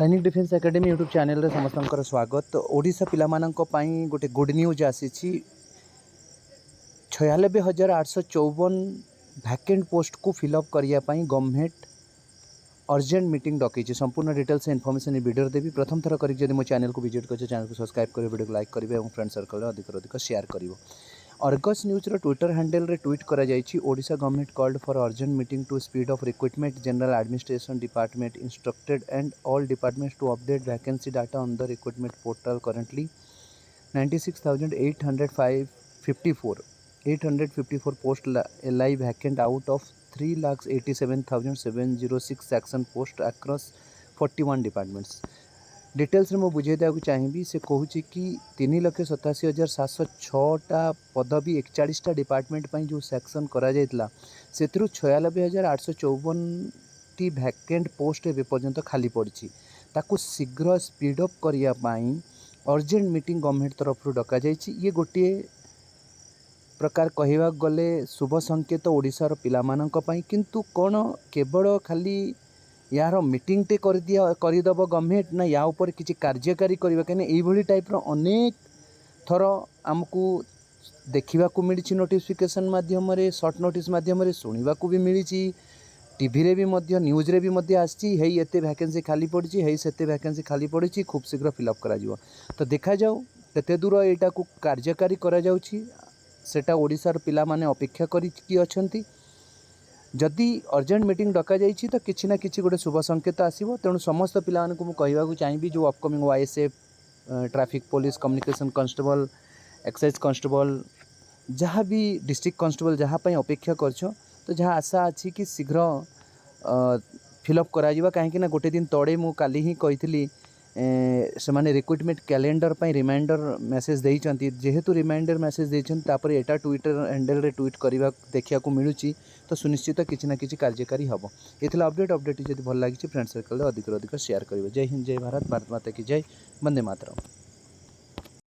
सैनिक defence academy YouTube channel रे समस्त स्वागत। ओडिशा पिलामानंको पई गोटे गुड न्यूज आसी 96,854 वैकेंट पोस्ट को फिलअप करिया पई गवर्नमेंट अर्जेंट मीटिंग डकई। संपूर्ण डिटेल्स इनफॉरमेशन वीडियो देवी। प्रथम थर करी जदि मो चैनल को विजिट कर चैनल को सब्सक्राइब कर वीडियो को लाइक करेंगे और फ्रेंड सर्कल अधिक शेयर करेंगे। अर्गस न्यूज ट्विटर हैंडल रे ट्वीट करा जायछि Odisha government called for urgent meeting to speed of recruitment general administration department instructed and all departments to update vacancy data on the recruitment portal. Currently 96,854 post lie vacant out of 3,87,706 section post across 41 departments. Details में बुझे देवाक चाहिए से कहूँ कि 3,87,706 पदवी 41टा department पर जो सेक्शन करा जायतिला से 96,854 वैकेंट पोस्ट ए पर्यंत खाली पड़ी। ताकू शीघ्र स्पीड अप करने अर्जेंट मीटिंग गवर्नमेंट तरफ डक ये गोटे प्रकार कहवा गले शुभ संकेत ओडिशार पिलामानंक पई। किंतु कौन केवल खाली यार मीटिंग टे करदेव गवर्नमेंट ना या ऊपर किसी कार्यकारी करवा कहीं यही टाइप अनेक थर आमको देखा मिली नोटिफिकेशन माध्यम सर्ट नोटिस माध्यम शुणा भी मिली टीवी रे भी न्यूज रे भी आसी एते वैकेंसी खाली पड़ी है से वैकेंसी खाली पड़ी खूब शीघ्र फिलअप करा तो देखा जाऊ केते दूर यहाँ को कार्यकारी करा जाउछि सेटा ओडिशार पिला माने अपेक्षा करी अछंती। जदि अर्जेंट मीटिंग डका जाइछि तो किछि ना किछि गोटे शुभ संकेत आसीबो। तेणु समस्त पिला मानकु मु कहबाकू चाहिबी जो upcoming YSF traffic police communication constable excise constable जहाँ भी डिस्ट्रिक्ट कांस्टेबल जहाँ पई अपेक्षा करछ तो जहाँ आशा अच्छी कि शीघ्र फिलअप करा जिबा। काहेकि ना गोटे दिन तड़े मु काली ही कहितली से माने रिक्रूटमेंट कैलेंडर पर रिमाइंडर मेसेज देइचंती। जेहेतु रिमाइंडर मेसेज देइचंती तापर एटा ट्विटर हैंडल रे ट्वीट करबा देखिया को मिलुची तो सुनिश्चित किछि ना किछि कार्यकारी हबो। एथला अपडेट जदि भल लागिछि फ्रेंड सर्कल रे अधिक शेयर करिवे। जय हिंद, जय भारत, भारत माता की जय, वंदे मातरम।